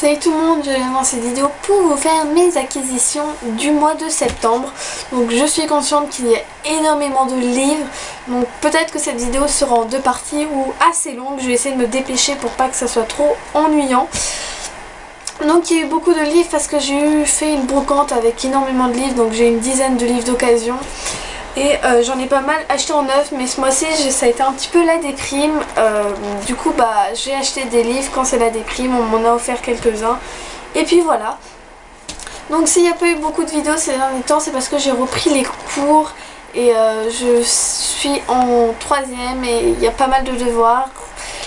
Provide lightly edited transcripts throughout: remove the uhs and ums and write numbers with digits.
Salut tout le monde, je viens dans cette vidéo pour vous faire mes acquisitions du mois de septembre. Donc je suis consciente qu'il y a énormément de livres, donc peut-être que cette vidéo sera en deux parties ou assez longue. Je vais essayer de me dépêcher pour pas que ça soit trop ennuyant. Donc il y a eu beaucoup de livres parce que j'ai fait une brocante avec énormément de livres, donc j'ai une dizaine de livres d'occasion. Et j'en ai pas mal acheté en neuf, mais ce mois-ci ça a été un petit peu la déprime. Du coup j'ai acheté des livres quand c'est la déprime, on m'en a offert quelques-uns. Et puis voilà. Donc s'il n'y a pas eu beaucoup de vidéos ces derniers temps, c'est parce que j'ai repris les cours. Et je suis en troisième et il y a pas mal de devoirs.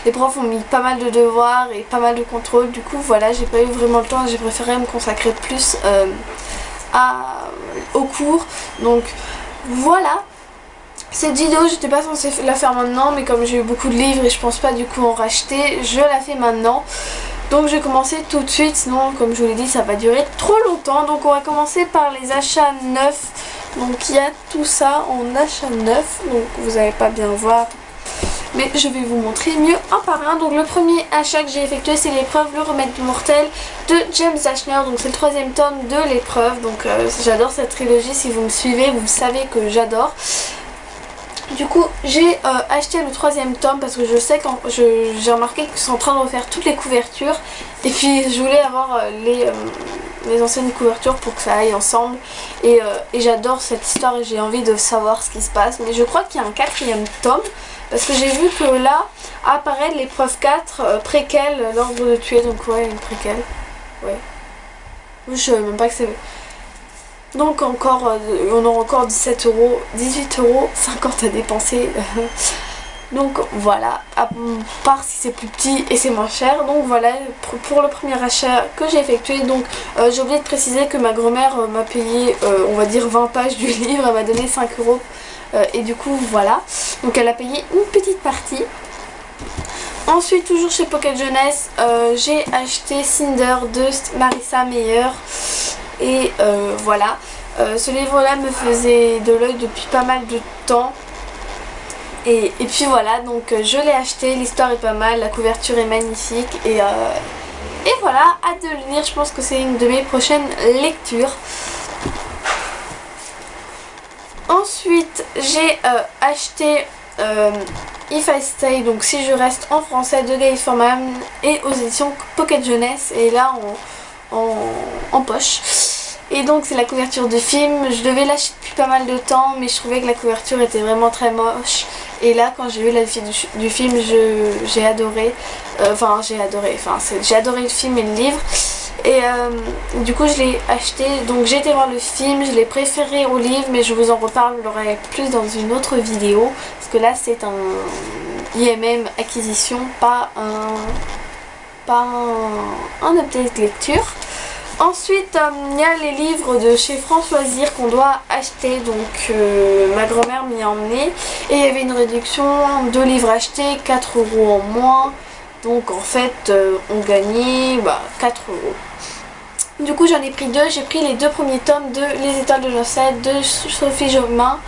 Les profs ont mis pas mal de devoirs et pas mal de contrôles. Du coup voilà, j'ai pas eu vraiment le temps, j'ai préféré me consacrer plus aux cours. Donc voilà, cette vidéo j'étais pas censée la faire maintenant, mais comme j'ai eu beaucoup de livres et je pense pas du coup en racheter, je la fais maintenant. Donc je vais commencer tout de suite, sinon comme je vous l'ai dit ça va durer trop longtemps. Donc on va commencer par les achats neufs. Donc il y a tout ça en achat neuf, donc vous n'allez pas bien voir, mais je vais vous montrer mieux un par un. Donc le premier achat que j'ai effectué, c'est l'épreuve Le Remède mortel de James Dashner. Donc c'est le troisième tome de l'épreuve. Donc j'adore cette trilogie, si vous me suivez vous savez que j'adore. Du coup j'ai acheté le troisième tome parce que je sais quand j'ai remarqué qu'ils sont en train de refaire toutes les couvertures. Et puis je voulais avoir les anciennes couvertures pour que ça aille ensemble. Et j'adore cette histoire et j'ai envie de savoir ce qui se passe. Mais je crois qu'il y a un quatrième tome. Parce que j'ai vu que là apparaît l'épreuve 4, préquelle, l'ordre de tuer, donc ouais, une préquelle. Ouais. Je savais même pas que c'est. Donc encore, on aura encore 18 euros 50 à dépenser. Donc voilà, à part si c'est plus petit et c'est moins cher. Donc voilà pour le premier achat que j'ai effectué. Donc j'ai oublié de préciser que ma grand-mère m'a payé, on va dire 20 pages du livre, elle m'a donné 5 euros. Et du coup voilà, donc elle a payé une petite partie. Ensuite toujours chez Pocket Jeunesse, j'ai acheté Cinder de Marissa Meyer. Et voilà, ce livre là me faisait de l'œil depuis pas mal de temps. Et puis voilà, donc je l'ai acheté, l'histoire est pas mal, la couverture est magnifique. Et voilà, hâte de le lire, je pense que c'est une de mes prochaines lectures. Ensuite j'ai acheté If I Stay, donc si je reste en français, de Gaël Forman et aux éditions Pocket Jeunesse, et là en poche. Et donc c'est la couverture du film, je devais l'acheter depuis pas mal de temps mais je trouvais que la couverture était vraiment très moche. Et là quand j'ai vu la fiche du film j'ai adoré, j'ai adoré le film et le livre. Et du coup je l'ai acheté, donc j'ai été voir le film, je l'ai préféré au livre, mais je vous en reparlerai plus dans une autre vidéo, parce que là c'est un IMM acquisition, pas un update lecture. Ensuite il y a les livres de chez France Loisirs qu'on doit acheter, donc ma grand-mère m'y a emmené et il y avait une réduction, 2 livres achetés, 4 euros en moins. Donc en fait on gagnait 4 euros. Du coup j'en ai pris 2, j'ai pris les 2 premiers tomes de Les Étoiles de Nocette de Sophie Jobin.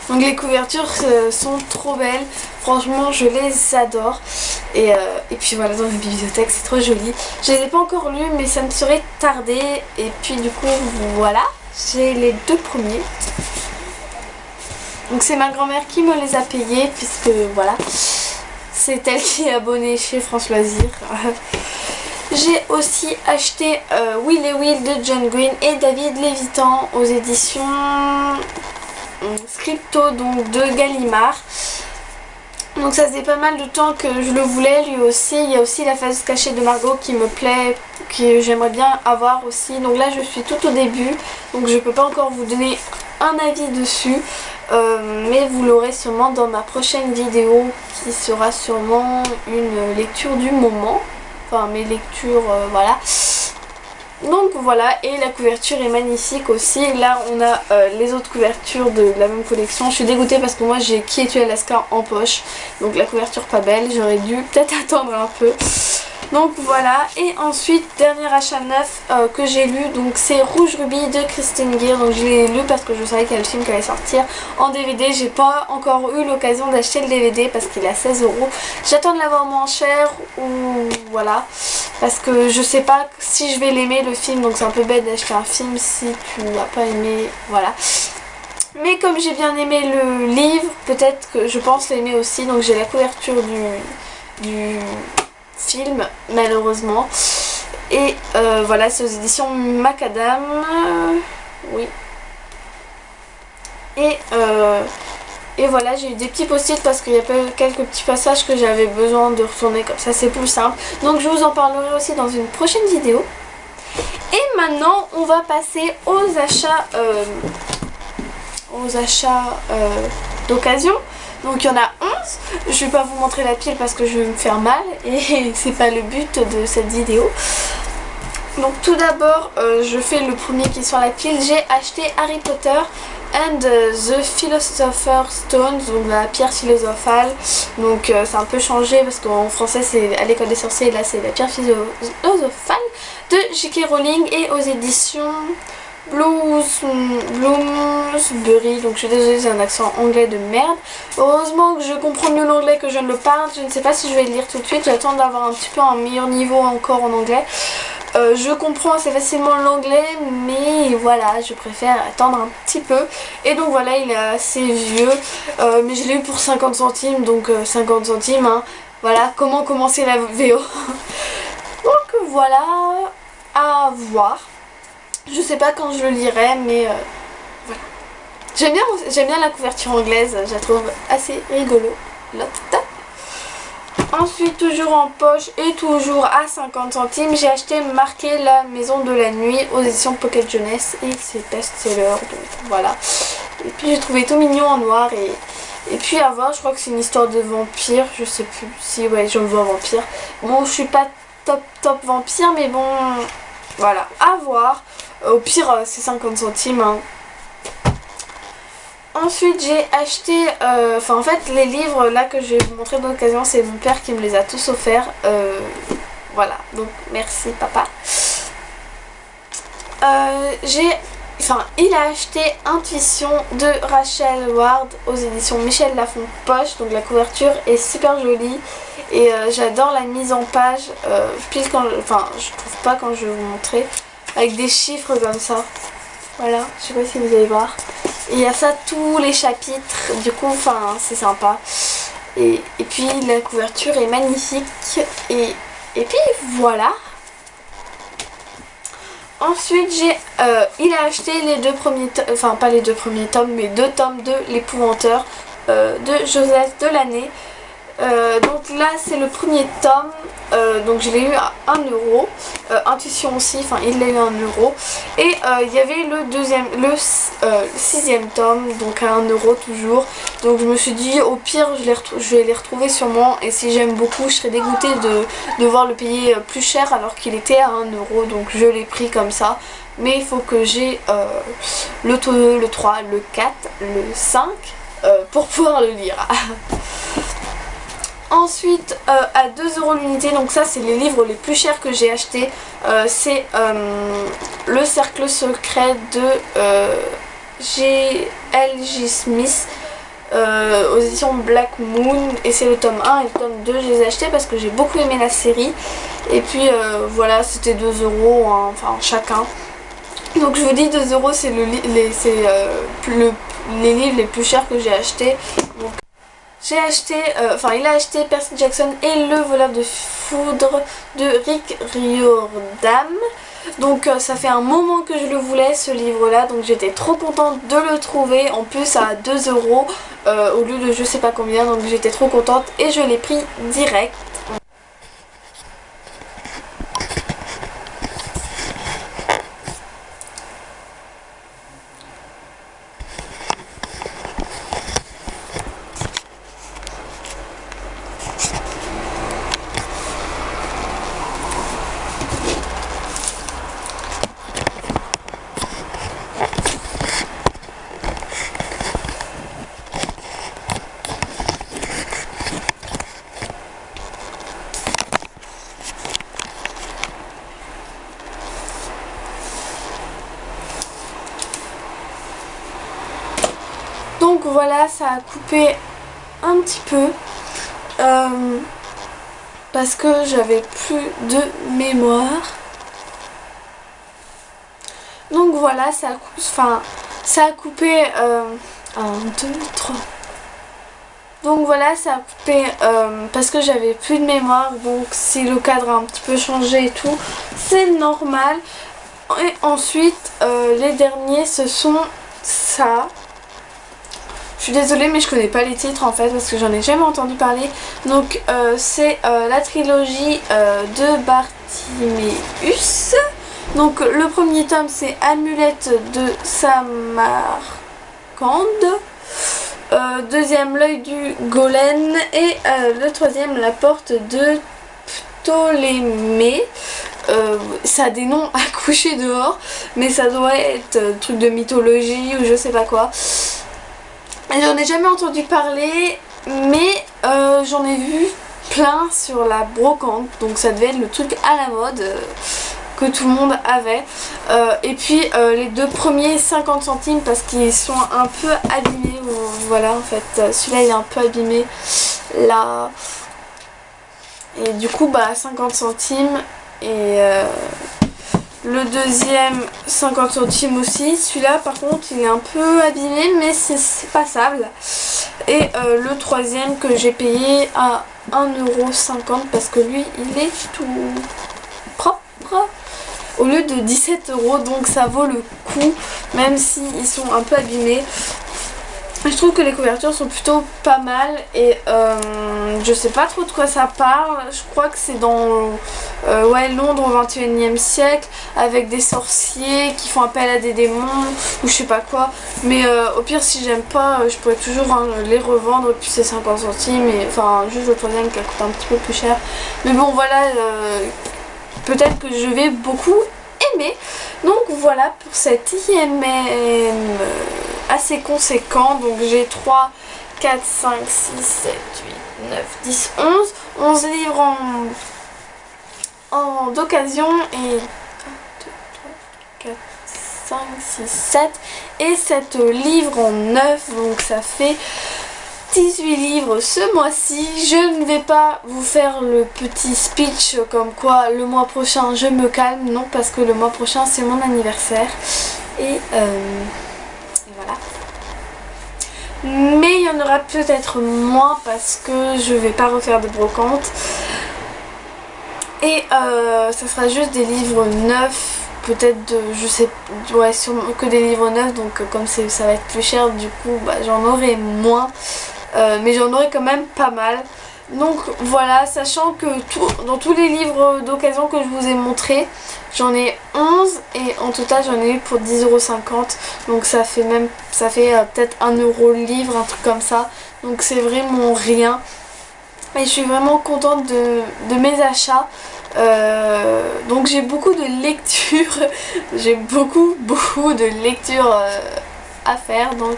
Donc les couvertures sont trop belles, franchement je les adore. Et puis voilà, dans la bibliothèque c'est trop joli. Je les ai pas encore lus mais ça ne serait tardé. Et puis du coup voilà, j'ai les 2 premiers. Donc c'est ma grand-mère qui me les a payés puisque voilà, c'est elle qui est abonnée chez France Loisirs. J'ai aussi acheté Will et Will de John Green et David Lévitan aux éditions Scripto, donc de Gallimard. Donc ça faisait pas mal de temps que je le voulais lui aussi. Il y a aussi La Face cachée de Margot qui me plaît, que j'aimerais bien avoir aussi. Donc là je suis tout au début, donc je peux pas encore vous donner un avis dessus. Mais vous l'aurez sûrement dans ma prochaine vidéo qui sera sûrement une lecture du moment. Enfin mes lectures, voilà. Donc voilà, et la couverture est magnifique aussi. Là on a les autres couvertures de la même collection. Je suis dégoûtée parce que moi j'ai Qui es-tu Alaska en poche. Donc la couverture pas belle, j'aurais dû peut-être attendre un peu. Donc voilà, et ensuite dernier achat neuf que j'ai lu, donc c'est Rouge Rubis de Christine Guir. Donc je l'ai lu parce que je savais qu'il y a le film qui allait sortir en DVD. J'ai pas encore eu l'occasion d'acheter le DVD parce qu'il est à 16 euros. J'attends de l'avoir moins cher ou voilà, parce que je sais pas si je vais l'aimer le film, donc c'est un peu bête d'acheter un film si tu n'as pas aimé, voilà. Mais comme j'ai bien aimé le livre, peut-être que je pense l'aimer aussi. Donc j'ai la couverture du film malheureusement. Et voilà, c'est aux éditions Macadam. Oui. Et voilà, j'ai eu des petits post-it parce qu'il y a quelques petits passages que j'avais besoin de retourner, comme ça c'est plus simple. Donc je vous en parlerai aussi dans une prochaine vidéo. Et maintenant on va passer aux achats d'occasion. Donc il y en a 11. Je vais pas vous montrer la pile parce que je vais me faire mal et c'est pas le but de cette vidéo. Donc tout d'abord je fais le premier qui est sur la pile. J'ai acheté Harry Potter and the Philosopher's Stone, donc la pierre philosophale. Donc c'est un peu changé parce qu'en français c'est à l'école des sorciers et là c'est la pierre philosophale de J.K. Rowling et aux éditions Bloomsbury. Donc je suis désolée, j'ai un accent anglais de merde. Heureusement que je comprends mieux l'anglais que je ne le parle. Je ne sais pas si je vais le lire tout de suite. J'attends d'avoir un petit peu un meilleur niveau encore en anglais. Je comprends assez facilement l'anglais, mais voilà, je préfère attendre un petit peu. Et donc voilà, il est assez vieux, mais je l'ai eu pour 50 centimes, donc 50 centimes, hein. Voilà, comment commencer la VO. Donc voilà, à voir. Je sais pas quand je le lirai, mais voilà. J'aime bien la couverture anglaise, je la trouve assez rigolo. Ensuite, toujours en poche et toujours à 50 centimes, j'ai acheté Marqué la maison de la nuit aux éditions Pocket Jeunesse et c'est best-seller, donc voilà. Et puis j'ai trouvé tout mignon en noir et puis à voir, je crois que c'est une histoire de vampire, je sais plus si, ouais, je me vois vampire. Bon, je suis pas top vampire, mais bon, voilà, à voir. Au pire, c'est 50 centimes, hein. Ensuite j'ai acheté, en fait les livres là que je vais vous montrer d'occasion, c'est mon père qui me les a tous offerts. Voilà, donc merci papa. Il a acheté Intuition de Rachel Ward aux éditions Michel Lafon Poche. Donc la couverture est super jolie et j'adore la mise en page, pile quand, je trouve pas quand je vais vous montrer, avec des chiffres comme ça. Voilà, je sais pas si vous allez voir. Et il y a ça tous les chapitres, du coup c'est sympa. Et puis la couverture est magnifique. Et puis voilà. Ensuite il a acheté les deux premiers tomes, enfin pas les deux premiers tomes, mais 2 tomes de L'Épouvanteur de Joseph Delaney. Donc là c'est le premier tome, donc je l'ai eu à 1 euro, Intuition aussi, il l'a eu à 1 euro, et il y avait le 6e tome, donc à 1 euro toujours. Donc je me suis dit au pire je vais les retrouver sûrement, et si j'aime beaucoup je serais dégoûtée de devoir le payer plus cher alors qu'il était à 1 euro, donc je l'ai pris comme ça. Mais il faut que j'ai le 2, le 3, le 4, le 5 pour pouvoir le lire. Ensuite à 2 euros l'unité, donc ça c'est les livres les plus chers que j'ai acheté. C'est Le Cercle Secret de G.L.J. Smith aux éditions Black Moon, et c'est le tome 1 et le tome 2. Je les ai achetés parce que j'ai beaucoup aimé la série, et puis voilà, c'était 2 euros, hein, chacun. Donc je vous dis 2 euros, c'est les livres les plus chers que j'ai achetés. Donc j'ai acheté, il a acheté Percy Jackson et le voleur de foudre de Rick Riordan. Donc ça fait un moment que je le voulais, ce livre là, donc j'étais trop contente de le trouver, en plus à 2 euros au lieu de je sais pas combien, donc j'étais trop contente et je l'ai pris direct. voilà, ça a coupé un petit peu parce que j'avais plus de mémoire. Donc voilà, ça a coupé 1, 2, 3. Donc voilà, ça a coupé parce que j'avais plus de mémoire. Donc si le cadre a un petit peu changé et tout, c'est normal. Et ensuite, les derniers, ce sont ça. Je suis désolée, mais je connais pas les titres en fait parce que j'en ai jamais entendu parler. Donc c'est la trilogie de Bartiméus. Donc le premier tome c'est Amulette de Samarcande. Deuxième, l'œil du golem. Et le troisième, la porte de Ptolémée. Ça a des noms à coucher dehors, mais ça doit être truc de mythologie ou je sais pas quoi. Et j'en ai jamais entendu parler, mais j'en ai vu plein sur la brocante, donc ça devait être le truc à la mode que tout le monde avait. Et puis les deux premiers 50 centimes parce qu'ils sont un peu abîmés. Voilà, en fait celui-là il est un peu abîmé là, et du coup 50 centimes. Et le deuxième 50 centimes aussi. Celui-là par contre il est un peu abîmé, mais c'est passable. Et le troisième que j'ai payé à 1,50 € parce que lui il est tout propre au lieu de 17 €, donc ça vaut le coup même si ils sont un peu abîmés. Je trouve que les couvertures sont plutôt pas mal. Et je sais pas trop de quoi ça parle. Je crois que c'est dans Londres au 21e siècle, avec des sorciers qui font appel à des démons ou je sais pas quoi. Mais au pire, si j'aime pas, je pourrais toujours les revendre. Et puis c'est 50 centimes. Et, enfin juste le troisième qui coûte un petit peu plus cher. Mais bon voilà, peut-être que je vais beaucoup aimer. Donc voilà pour cet IMM assez conséquent. Donc j'ai 3, 4, 5, 6, 7, 8, 9, 10, 11. 11 livres d'occasion et 1, 2, 3, 4, 5, 6, 7 et 7 livres en neuf. Donc ça fait 18 livres ce mois-ci. Je ne vais pas vous faire le petit speech comme quoi le mois prochain je me calme. Non, parce que le mois prochain c'est mon anniversaire. Et voilà. Mais il y en aura peut-être moins parce que je vais pas refaire de brocante. Et ça sera juste des livres neufs. Peut-être je sais, ouais, sûrement que des livres neufs. Donc comme ça va être plus cher, du coup j'en aurai moins. Mais j'en aurai quand même pas mal. Donc voilà, sachant que dans tous les livres d'occasion que je vous ai montré, j'en ai 11 et en total j'en ai eu pour 10,50 €. Donc ça fait peut-être 1 € le livre, un truc comme ça. Donc c'est vraiment rien. Et je suis vraiment contente de mes achats. Donc j'ai beaucoup de lectures. J'ai beaucoup de lectures à faire. Donc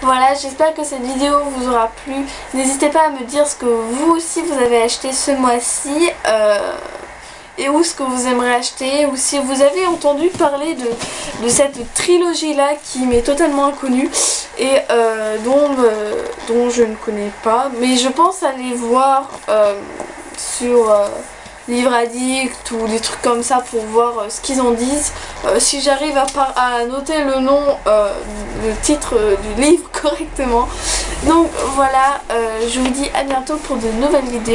voilà, j'espère que cette vidéo vous aura plu. N'hésitez pas à me dire ce que vous aussi vous avez acheté ce mois-ci et où ce que vous aimeriez acheter, ou si vous avez entendu parler de cette trilogie là qui m'est totalement inconnue et dont je ne connais pas. Mais je pense aller voir sur Livre Addict ou des trucs comme ça pour voir ce qu'ils en disent. Si j'arrive à noter le nom, le titre du livre correctement. Donc voilà, je vous dis à bientôt pour de nouvelles vidéos.